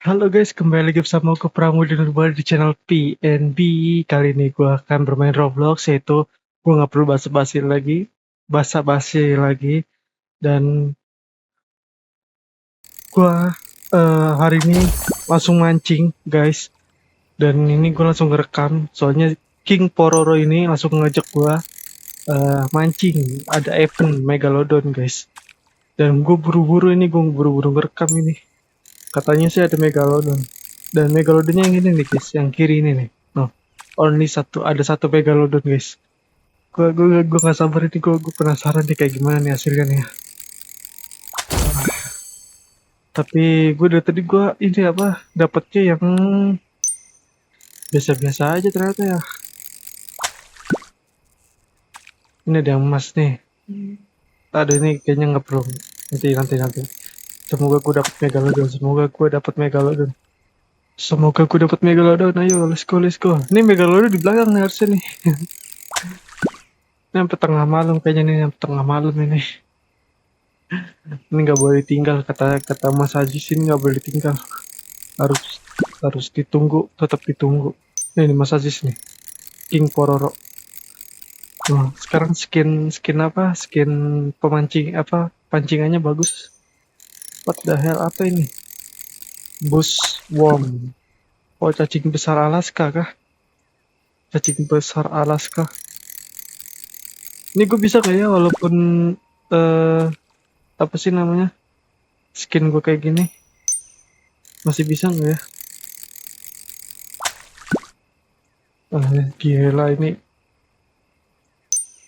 Halo guys, kembali lagi bersama aku Pramudi Nurbal di channel PNB. Kali ini gue akan bermain Roblox, yaitu gue nggak perlu basa-basi lagi, dan gue hari ini langsung mancing guys. Dan ini gue langsung ngerekam, soalnya King Pororo ini langsung ngajak gue mancing. Ada event Megalodon guys, dan gue buru-buru ngerekam ini. Katanya sih ada Megalodon. Dan Megalodonnya yang ini nih guys, yang kiri ini nih. No, only ada satu Megalodon guys. Gue nggak sabar ini, gue penasaran nih kayak gimana nih hasilnya nih. Tapi gue dari tadi gue ini apa dapetnya yang biasa-biasa aja ternyata ya. Ini ada yang emas nih. Ada ini kayaknya nggak perlu. Nanti. Semoga gue dapet Megalodon. Semoga gue dapet Megalodon. Ayo, let's go. Ini Megalodon di belakang nih harusnya nih. Ini sampai tengah malam kayaknya nih, sampai tengah malam ini. Ini nggak boleh tinggal, kata Mas Haji sini nggak boleh tinggal. Harus harus ditunggu, tetap ditunggu. Ini Mas Aziz nih, King Pororo. Wah, sekarang skin apa? Skin pemancing apa? Pancingannya bagus. What the hell, apa ini? Bush worm. Oh, cacing besar Alaska kah? Cacing besar Alaska. Ini gue bisa nggak ya, walaupun eh apa sih namanya? Skin gue kayak gini. Masih bisa nggak ya? Gila ini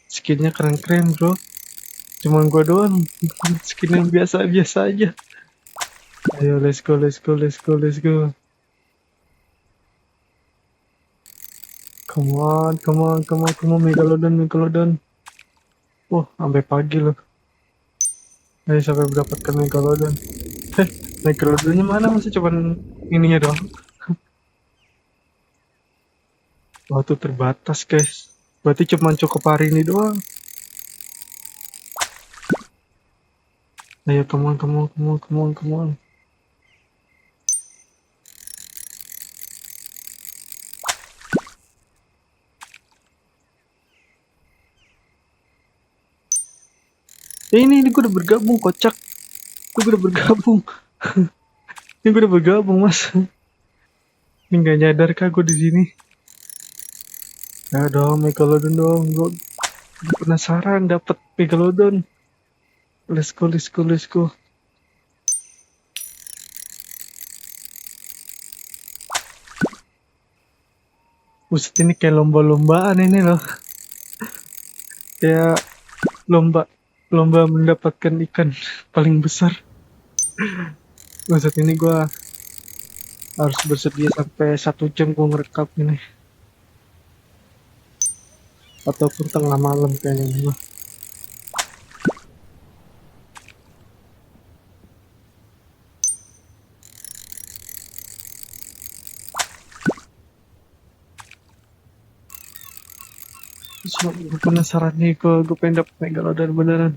skinnya keren-keren bro. Cuman gua doang skin yang biasa-biasa aja. Ayo let's go. Come on, Megalodon. Wah, sampai pagi loh. Ayo sampai mendapatkan Megalodon. Megalodonnya mana, masih cuman ininya doang. Waktu terbatas guys. Berarti cuman cukup hari ini doang. Ayo come on. Ini gue udah bergabung, kocak. Gue udah bergabung. Ini gue udah bergabung mas. Ini nggak nyadar kah gue di sini? Ya dong, Megalodon dong. Gue penasaran dapet Megalodon. Let's go. Buset, ini kayak lomba-lombaan ini loh. Kayak lomba lomba mendapatkan ikan paling besar. Buset, ini gue harus bersedia sampai 1 jam gue ngerekam ini. Ataupun tengah malam kayaknya nih. Gue penasaran nih, gue pengen dapet Megalodon beneran.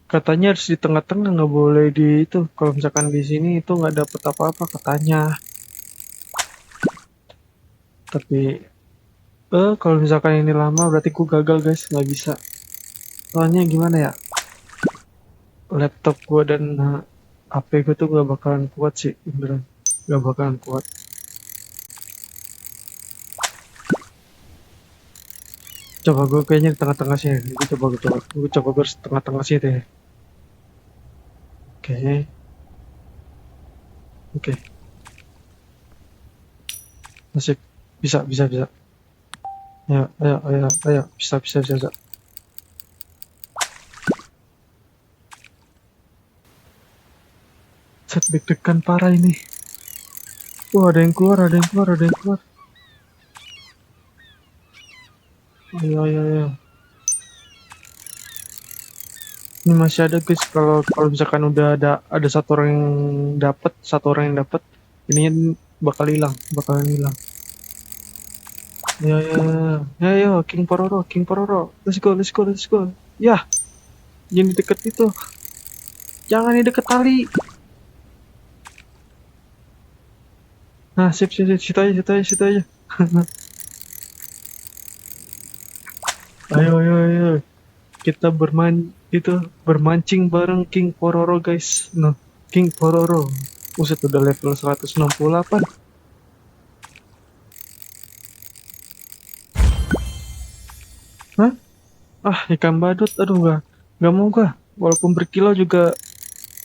Katanya harus di tengah-tengah, nggak boleh di itu. Kalau misalkan di sini itu nggak dapet apa-apa katanya. Tapi kalau misalkan ini lama berarti gue gagal guys, nggak bisa. Soalnya gimana ya? Laptop gue dan HP gue tuh gak bakalan kuat sih, beneran. Gak bakalan kuat. Coba gue kayaknya di tengah-tengah sih. Gue coba gue tengah-tengah sih deh. Oke. Masih bisa. Ayo. Bisa. Set, deg-degan parah ini. Wah, ada yang keluar. Ayo. Ini masih ada guys. Kalau misalkan udah ada satu orang yang dapat, ini bakalan hilang. Ya, ya, ya, ya, King Pororo, King Pororo. Let's go, let's go, let's go. Ya, jangan di deket itu. Jangan di deket tali. Nah, sip, sip, sip. Situ aja, situ aja, situ aja. Ayo, ayo, ayo. Kita bermancing bareng King Pororo, guys. Nah, King Pororo. Buset, udah level 168. Hah? Ah, ikan badut. Aduh, nggak mau gua. Walaupun berkilo juga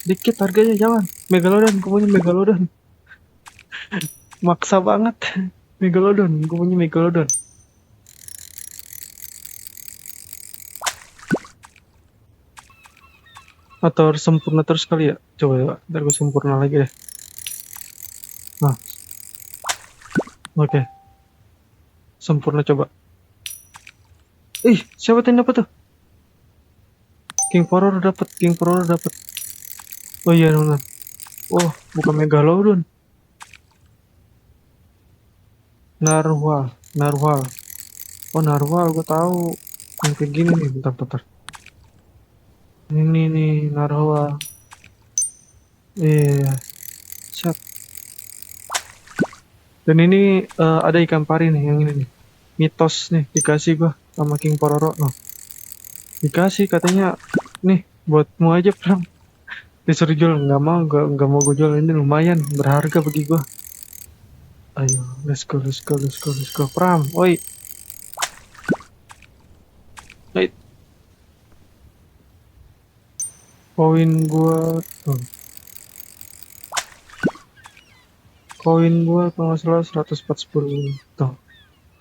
dikit harganya, jangan. Megalodon, gue punya Megalodon. Maksa banget. Megalodon, gue punya Megalodon. Atau harus sempurna terus kali ya? Coba ya, ntar gue sempurna lagi deh. Nah, oke. Sempurna coba. Ih, siapa yang dapat tuh? King Poror dapat, King Poror dapat. Oh iya, benar. Oh, bukan Megalodon. Narwhal, Narwhal. Oh, Narwhal, gue tahu. Yang kayak gini nih, bentar, bentar. Ini nih, Narwhal. Iya, siap. Dan ini ada ikan pari nih, yang ini nih. Mitos nih, dikasih gua sama King Pororo. No. Dikasih katanya, nih, buatmu aja, Pram. Disuruh jual, nggak mau, nggak mau gue jual. Ini lumayan, berharga bagi gua. Ayo, let's go, let's go, let's go, let's go. Pram, oi, oi, koin gua, tuh. Koin gua kalau nggak salah 140. Tuh,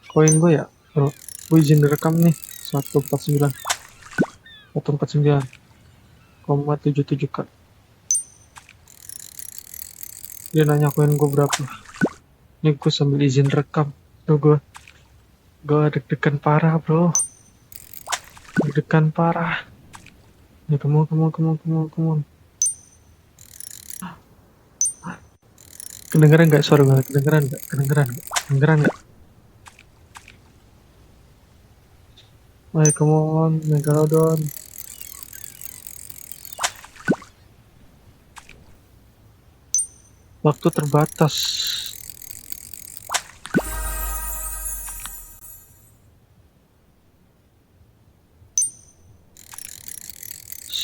koin gua ya, bro. Gue izin rekam nih, 149, 149,77 k. Dia nanya koin gua berapa. Ini gue sambil izin rekam. Tuh gue deg-degan parah, bro. Deg-degan parah. Ya, come on, come on, come on, come on, come on. Kedengeran nggak suara gue? Kedengeran nggak? Kedengeran nggak? Kedengeran nggak? Ayo, come on, Megalodon. Waktu terbatas.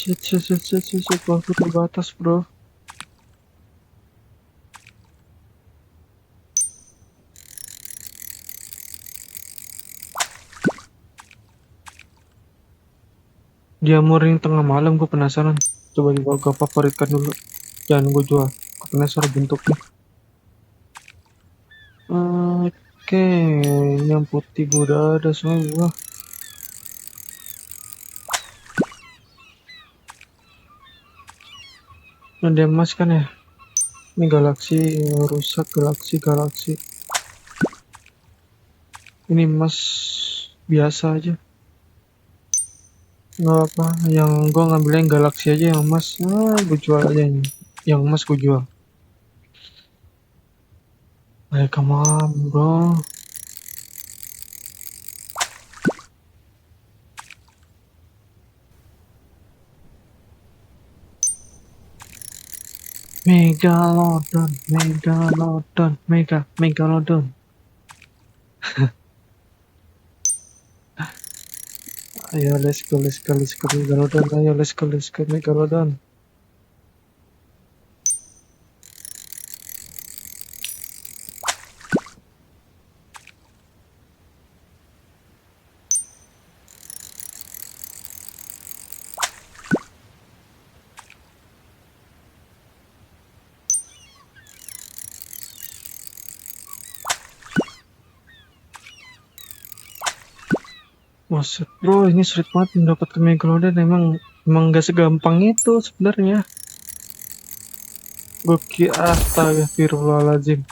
Shit, shit, shit, shit, shit, shit. Waktu terbatas, bro. Dia muring tengah malam, gue penasaran. Coba gue favoritkan dulu. Jangan gue jual. Gue penasaran bentuknya. Oke, yang putih gue udah ada semua. Ada emas kan ya? Ini galaksi rusak, galaksi. Ini emas biasa aja. Nggak apa, yang gua ngambil yang galaksi aja, yang emas. Nah, gue jual aja ini. Yang emas gue jual. Ayo, come on, bro. Megalodon. Ayo, let's go, Megalodon. Ayo, let's go, Megalodon. Maksud bro, ini sulit banget mendapatkan Megalodon. Emang gak segampang itu sebenarnya. Gue kira astagfirullahaladzim.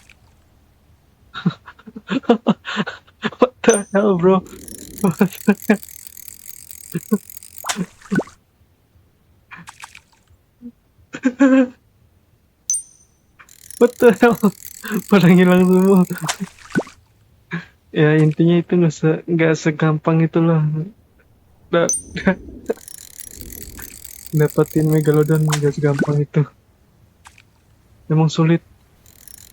What the hell, bro? What the hell? Pada ngilang semua. Ya intinya itu nggak segampang itulah. Da- Dapetin Megalodon nggak segampang itu. Emang sulit.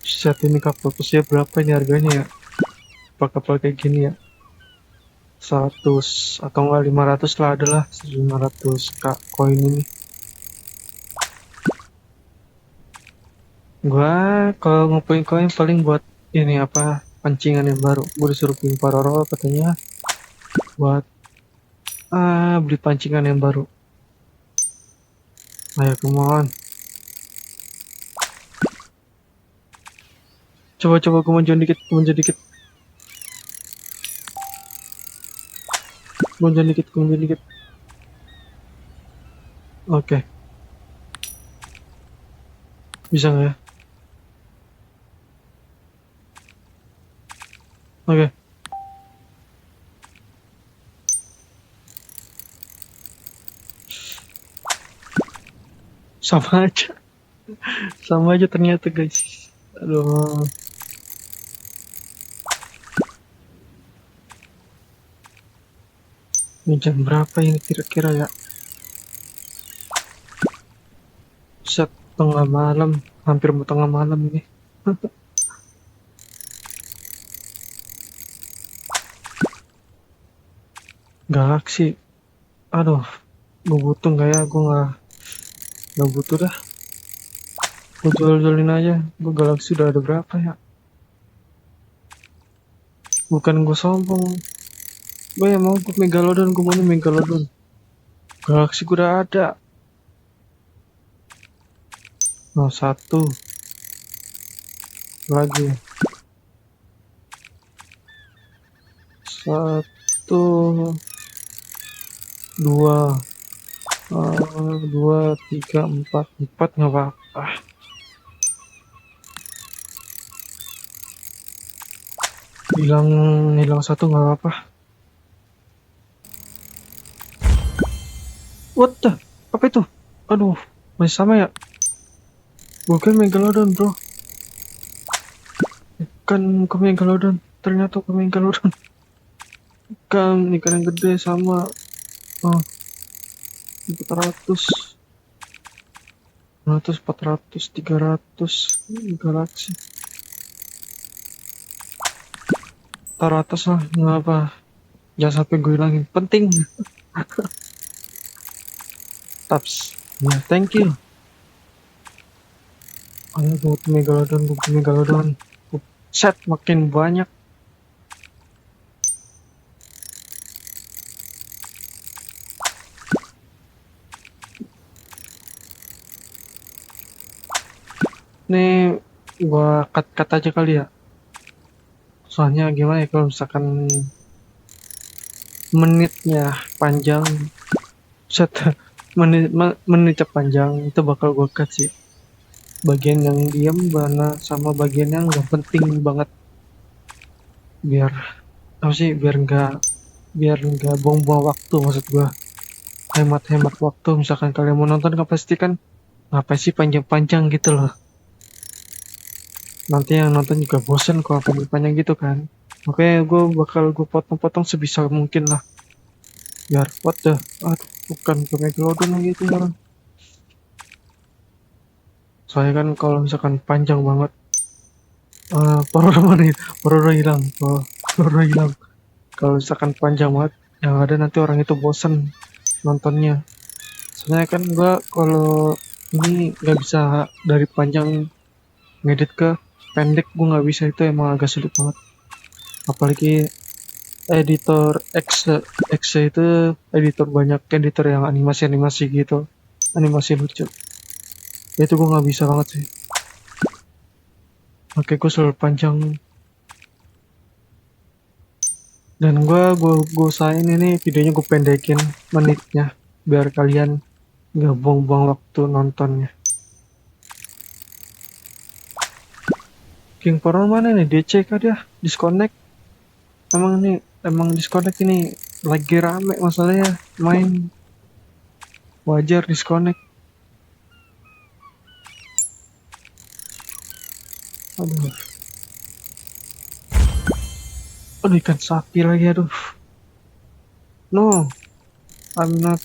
Set ini kapal pesiar berapa ini harganya ya? Kapal-kapal kayak gini ya. 100 atau enggak 500 lah, adalah 500 kak koin ini. Gua kalau ngumpulin koin paling buat ini apa, pancingan yang baru. Gua disuruh King Paroro katanya buat beli pancingan yang baru. Ayo come on. Coba kemajuan dikit, kemajuan dikit, kemajuan dikit, kemajuan dikit. Oke, bisa nggak ya? Oke, sama aja, sama aja ternyata guys. Aduh, ini jam berapa ini kira-kira ya? Set tengah malam, hampir mau tengah malam ini. Galaksi, aduh, gue butuh nggak ya? Gue nggak butuh dah. Gue jual-jualin aja. Gue Galaxy udah ada berapa ya? Bukan gue sombong. Gue yang mau gue Megalodon, gue mau Megalodon. Galaxy gue udah ada. Nah, satu lagi. Satu, dua, dua, tiga, empat. Empat nggak apa-apa. Hilang, hilang satu nggak apa-apa. What the? Apa itu? Aduh, masih sama ya? Bukan Megalodon bro. Kan ke Megalodon. Ternyata ke Megalodon. Kan ikan yang gede sama. Oh, 400, 400, 400, 300 Galaxy. Taruh atas lah, nggak apa. Jangan sampai gue hilangin. Penting. Taps. Ya, thank you. Ayo buat Megalodon, buat Megalodon. Set makin banyak. Nih, gua cut aja kali ya. Soalnya gimana ya kalau misalkan menitnya panjang, set menitnya panjang itu bakal gua cut sih. Bagian yang diem mana sama bagian yang nggak penting banget, biar apa sih, biar nggak buang-buang waktu maksud gua. Hemat-hemat waktu, misalkan kalian mau nonton kan pasti kan ngapain sih panjang-panjang gitu loh, nanti yang nonton juga bosen kalau panjang-panjang gitu kan. Makanya gue potong-potong sebisa mungkin lah, biar what the, aduh, bukan ke Megalodon lagi itu orang. Soalnya kan kalau misalkan panjang banget, Pororo mana ya, Pororo hilang, Pororo hilang. Kalau misalkan panjang banget, yang ada nanti orang itu bosen nontonnya. Soalnya kan gua kalau ini nggak bisa dari panjang ngedit ke pendek, gua nggak bisa, itu emang agak sulit banget. Apalagi editor X itu editor, banyak editor yang animasi gitu, animasi lucu, itu gue nggak bisa banget sih. Oke, gue selalu panjang, dan gue usahain ini videonya gue pendekin menitnya biar kalian nggak buang-buang waktu nontonnya. King Power mana nih, DC kah dia disconnect? Emang disconnect ini, lagi rame masalahnya main, wajar disconnect. Aduh, Aduh, ikan sapi lagi, aduh. No, I'm not,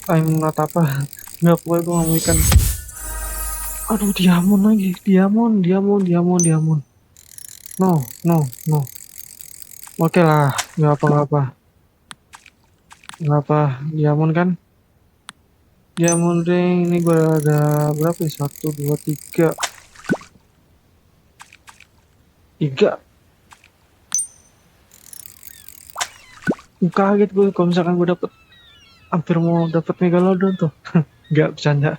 I'm not apa. Nggak, pokoknya gue nggak mau ikan. Aduh, diamond lagi. Diamond. No. Oke lah, nggak apa-apa. Nggak apa, diamond kan? Diamond ring, ini gue ada berapa ya? 1, 2, 3. 3. Kaget gue kalau misalkan gue dapet, hampir mau dapet megalodon tuh. Nggak, bercanda.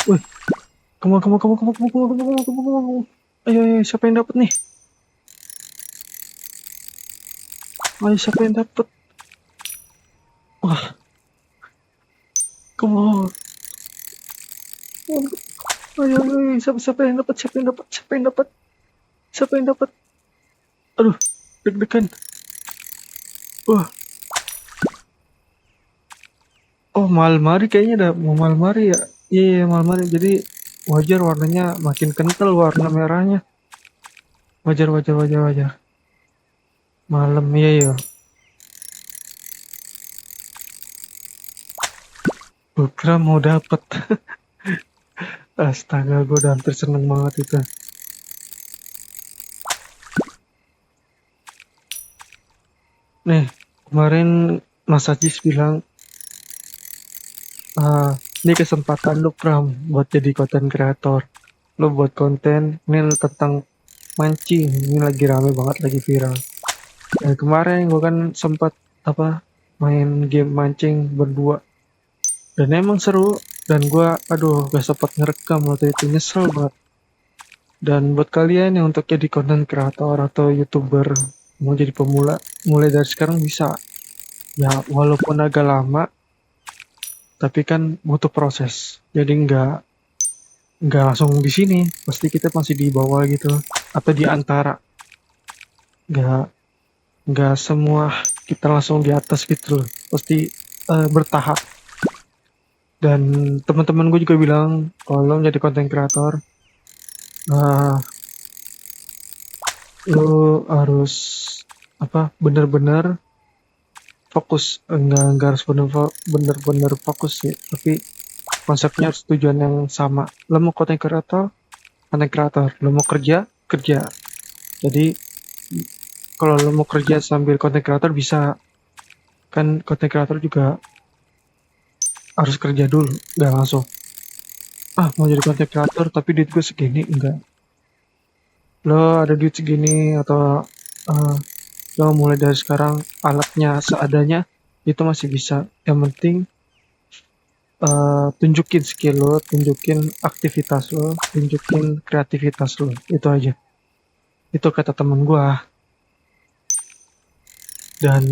Wih, kamu. Ayo, siapa yang dapet nih? Ayo, siapa yang dapet? Wah, kamu. Ayo, siapa yang dapet? Siapa yang dapet? Aduh, deg-degan. Wah, oh, Malmari kayaknya ada mau Malmari ya. Iya, Malmari. Jadi wajar warnanya makin kental warna merahnya. Wajar. Malam, iya. Gue kira mau dapet. Astaga, gue udah hampir seneng banget itu. Nih, kemarin Mas Ajis bilang, ah, ini kesempatan lu Pram buat jadi konten kreator. Lu buat konten, ini tentang mancing. Ini lagi rame banget, lagi viral. Dan kemarin gue kan sempat apa main game mancing berdua. Dan emang seru. Dan gue, aduh, gak sempat ngerekam waktu itu, nyesel banget. Dan buat kalian yang untuk jadi content creator atau youtuber mau jadi pemula, mulai dari sekarang bisa. Ya, walaupun agak lama, tapi kan butuh proses. Jadi nggak langsung di sini, pasti kita masih di bawah gitu, atau di antara. Nggak nggak semua kita langsung di atas gitu loh. Pasti bertahap. Dan teman-teman gue juga bilang kalau jadi content creator, uh, lo harus apa bener-bener fokus, enggak harus bener-bener fokus sih, tapi konsepnya harus tujuan yang sama. Lo mau content creator, lo mau kerja. Jadi kalau lo mau kerja sambil content creator bisa, kan content creator juga harus kerja dulu, nggak langsung mau jadi content creator tapi duit gue segini, enggak. Lo ada duit segini atau uh, lo mulai dari sekarang alatnya seadanya, itu masih bisa. Yang penting tunjukin skill lo, tunjukin aktivitas lo, tunjukin kreativitas lo, itu aja. Itu kata temen gua. Dan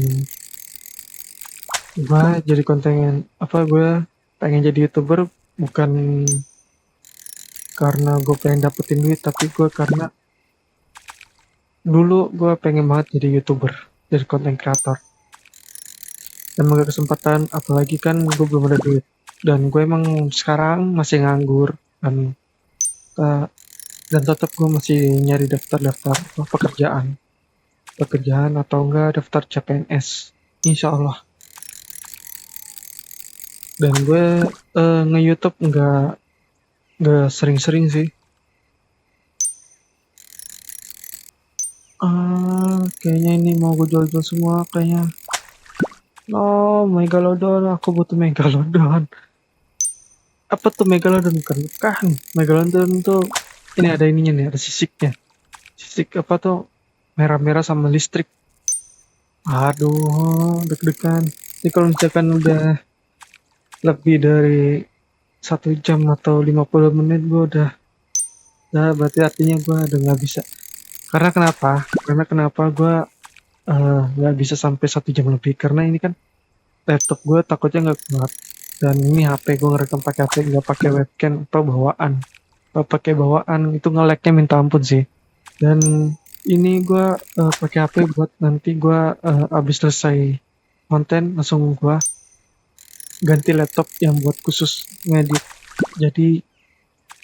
gua jadi konten apa, gue pengen jadi youtuber bukan karena gue pengen dapetin duit, tapi gue karena dulu gue pengen banget jadi youtuber, jadi konten kreator. Dan mengambil kesempatan, apalagi kan gue belum ada duit, dan gue emang sekarang masih nganggur. Dan dan tetap gue masih nyari daftar pekerjaan atau enggak daftar CPNS, insya Allah. Dan gue nge-YouTube nggak sering-sering sih. Kayaknya ini mau gue jual-jual semua kayaknya. Oh, Megalodon, aku butuh Megalodon. Apa tuh Megalodon? Kan Megalodon tuh ini ada ininya nih, ada sisiknya. Sisik apa tuh, merah-merah sama listrik. Aduh, deg-degan. Ini kalau misalkan udah lebih dari 1 jam atau 50 menit, gue udah berarti artinya gue udah nggak bisa. Karena kenapa gue nggak bisa sampai 1 jam lebih, karena ini kan laptop gue takutnya nggak kuat, dan ini HP gue ngerekam pakai HP, nggak pakai webcam atau bawaan. Kalau pakai bawaan itu nge-lag-nya minta ampun sih. Dan ini gue pakai HP buat nanti gue abis selesai konten langsung gue ganti laptop yang buat khusus ngedit. Jadi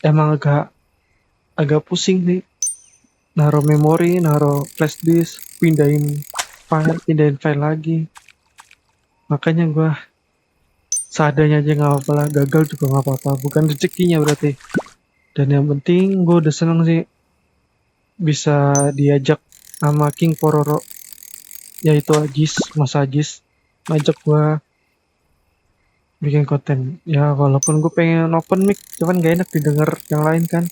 emang agak pusing nih, naruh memori, naruh flash disk, pindahin file lagi. Makanya gua seadanya aja nggak apa-apa lah, gagal juga nggak apa-apa, bukan rezekinya berarti. Dan yang penting gue udah seneng sih bisa diajak sama King Pororo, yaitu Mas Ajis, ngajak gua bikin konten. Ya walaupun gue pengen open mic, cuman gak enak didengar yang lain kan.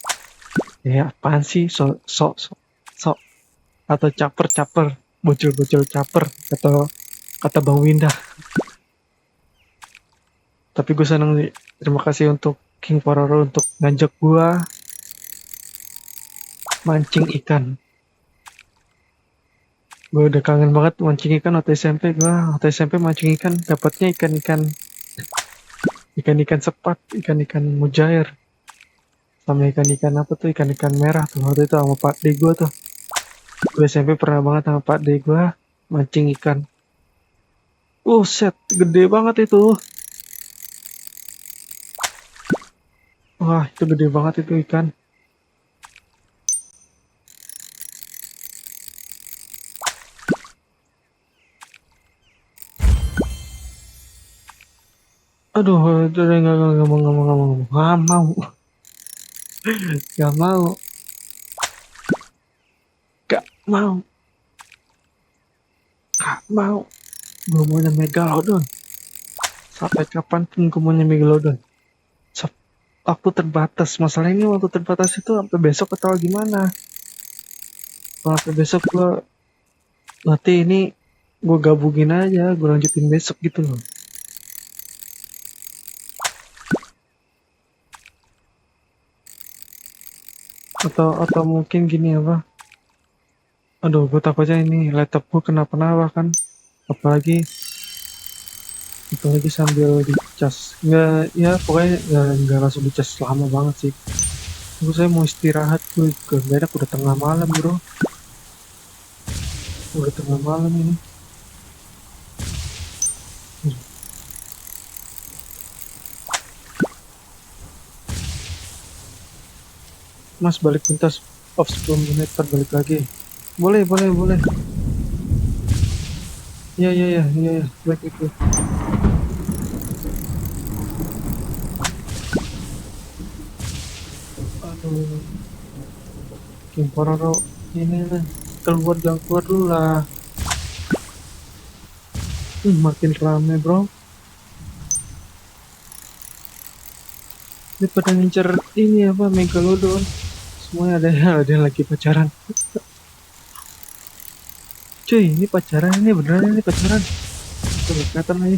Ya apaan sih, so atau caper bocil caper, atau kata Bang Winda. Tapi gue seneng sih, terima kasih untuk King Pororo untuk ngajak gua mancing ikan. Gue udah kangen banget mancing ikan waktu SMP. Waktu SMP mancing ikan dapatnya ikan-ikan sepat, ikan-ikan mujair, sama ikan-ikan apa tuh, ikan-ikan merah tuh waktu itu sama Pak D gue tuh. Gue SMP pernah banget sama Pak D gue mancing ikan. Set gede banget itu. Wah, itu gede banget itu ikan. Aduh, udah nggak mau, nggak mau, nggak mau, nggak mau. Gue maunya Megalodon. Sampai kapanpun gue maunya Megalodon. Waktu terbatas. Masalah ini waktu terbatas itu sampai besok atau gimana? Kalau sampai besok gue nanti ini gue gabungin aja, gue lanjutin besok gitu loh. Atau mungkin gini apa? Aduh, gue takutnya ini laptop gue kenapa-napa kan. Apalagi sambil dicas. Nggak, ya pokoknya nggak langsung dicas lama banget sih. Saya mau istirahat, gue ke enak, udah tengah malam bro. Udah tengah malam ini. Mas balik pentas off 10 menit, balik lagi. Boleh. Iya, baik itu. Aduh, Kim Pororo ini lah. Jangan keluar dulu lah. Makin rame bro. Ini pada ngincer ini apa, Megalodon. Semuanya ada yang lagi pacaran. Cuy, ini pacaran, ini beneran ini pacaran. Coba kelihatan lagi.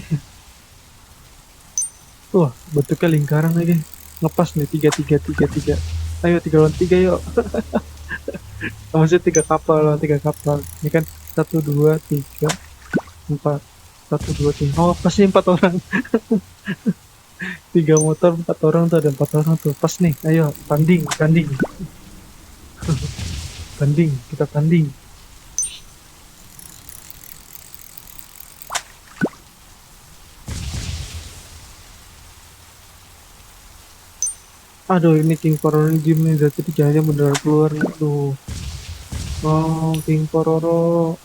Wah, bentuknya lingkaran lagi. Ngepas nih, tiga. Ayo 3 lawan 3 yuk. Maksudnya 3 kapal. Ini kan 1, 2, 3, 4. 1, 2, 3. Oh, pasti 4 orang. 3 motor, 4 orang tuh, ada 4 orang tuh. Pas nih, ayo tanding. Kita tanding. Aduh, ini King Pororo game nih, dari tadi jangan beneran keluar nih. Aduh. Oh, King Pororo.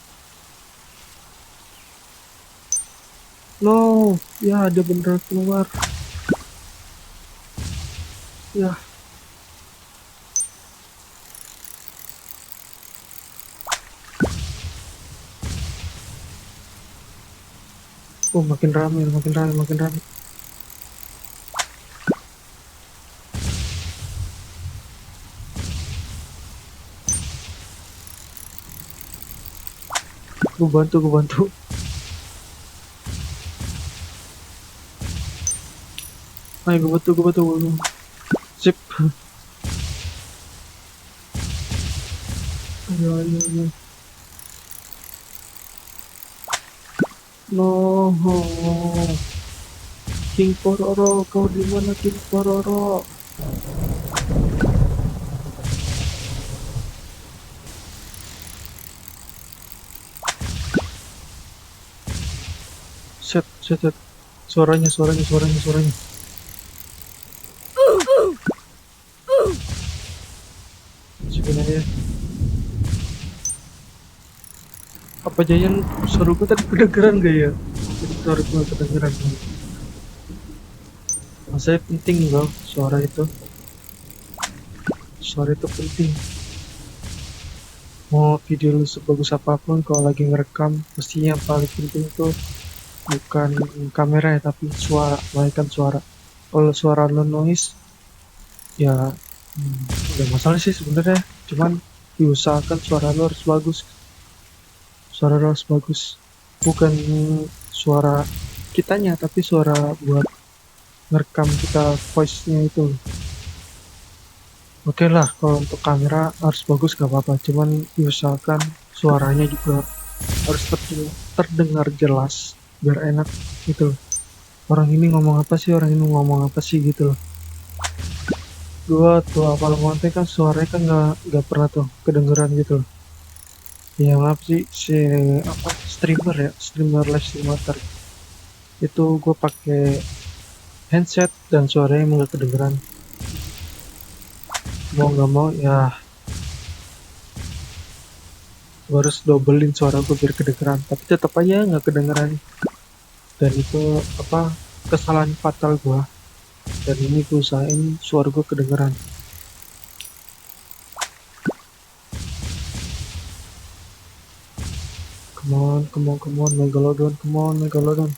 No, ya ada beneran keluar. Ya. Oh, makin rame. Gue bantu. Ayo gue bantu. Sip. Ayo. No. King Pororo, kau di mana King Pororo? Set. Suaranya. Sebenarnya apa Jayan suara gue tadi kedengeran gak ya? Jadi suara gue kedengeran. Masanya penting loh suara itu. Suara itu penting. Mau video lu sebagus apapun, kalau lagi ngerekam, pastinya yang paling penting tuh bukan kamera ya, tapi suara, melainkan suara. Kalau suara lo noise, ya nggak masalah sih sebenarnya. Cuman diusahakan suara lo harus bagus. Suara lo harus bagus. Bukan suara kitanya, tapi suara buat ngerekam kita voice-nya itu. Oke lah, kalau untuk kamera harus bagus gak apa-apa. Cuman diusahakan suaranya juga harus terdengar jelas biar enak gitu loh. Orang ini ngomong apa sih, orang ini ngomong apa sih gitu loh. Gua tuh apal monte kan suaranya kan nggak pernah tuh kedengeran gitu loh. Ya maaf sih, si apa streamer ya, streamer live streamer itu gue pakai headset dan suaranya emang gak kedengeran. Mau nggak mau ya gue harus dobelin suara gue biar kedengeran, tapi tetap aja nggak kedengeran. Dan itu apa, kesalahan fatal gue. Dan ini gue usahain suara gue kedengeran. Come on, Megalodon, come on, Megalodon.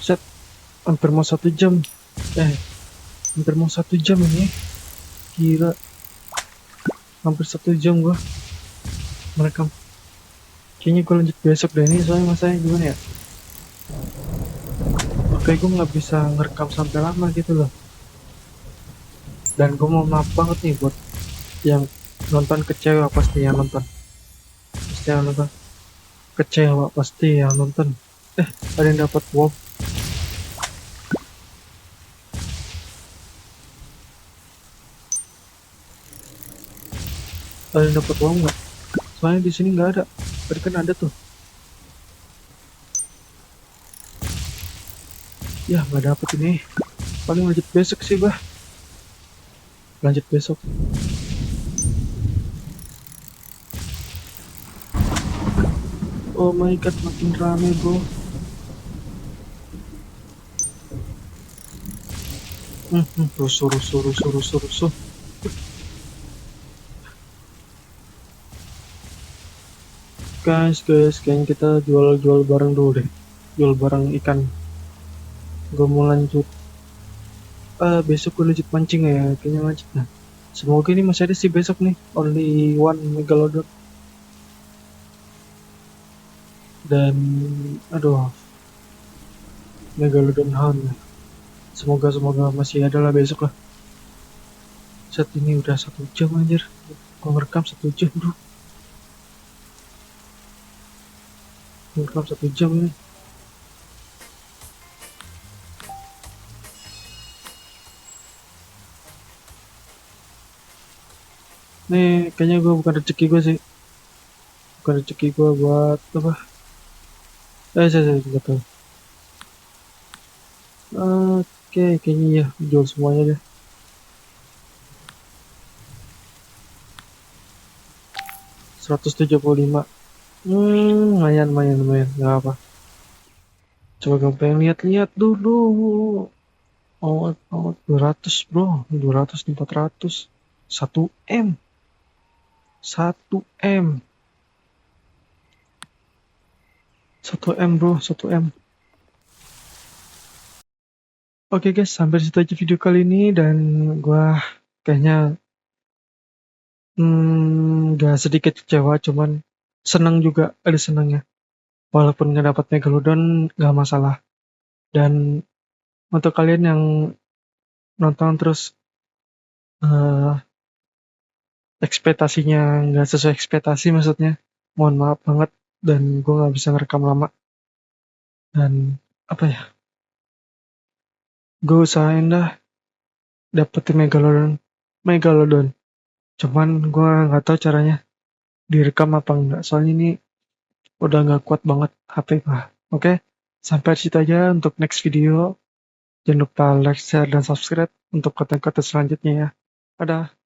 Set, hampir mau 1 jam. Eh, hampir mau 1 jam ini. Gila, hampir 1 jam gua merekam. Kayaknya gue lanjut besok deh ini, soalnya masanya gimana ya? Oke, gue nggak bisa ngerekam sampai lama gitu loh. Dan gue mau maaf banget nih buat yang nonton, kecewa pasti yang nonton. Pasti yang nonton. Kecewa pasti yang nonton. Ada yang dapat wow. Ada yang dapat wow nggak? Soalnya di sini nggak ada. Tadi kan ada tuh. Ya nggak dapet ini. Paling lanjut besok sih bah. Lanjut besok. Oh my god, makin rame bro. Rusuh. Guys, kayaknya kita jual barang dulu deh. Jual barang ikan. Gue mau lanjut. Besok gue lanjut mancing ya. Kayaknya lanjut. Nah, semoga ini masih ada sih besok nih. Only one Megalodon. Dan, aduh, Megalodon Hound. Semoga masih ada lah besok lah. Saat ini udah 1 jam anjir. Gue ngerekam 1 jam bro. Ngerekam 1 jam ini. Nih, kayaknya gue bukan rezeki gue sih. Bukan rezeki gue buat apa? Saya betul. Oke, kayaknya ya jual semuanya deh. 175. Lumayan, nggak apa. Coba gue pengen lihat-lihat dulu. Oh, 200 bro, 200 nih 400. 1 M, 1 M, 1 M bro, 1 M. Oke guys, sampai situ aja video kali ini, dan gua kayaknya gak sedikit kecewa, cuman senang juga, ada senangnya. Walaupun nggak dapat Megalodon, nggak masalah. Dan untuk kalian yang nonton terus eh, ekspektasinya nggak sesuai ekspektasi, maksudnya mohon maaf banget, dan gue nggak bisa ngerekam lama. Dan apa ya, gue usahain dah dapetin Megalodon. Cuman gua nggak tahu caranya direkam apa enggak. Soalnya ini udah nggak kuat banget HP gua. Oke, sampai di situ aja untuk next video. Jangan lupa like, share, dan subscribe untuk konten-konten selanjutnya ya. Dadah.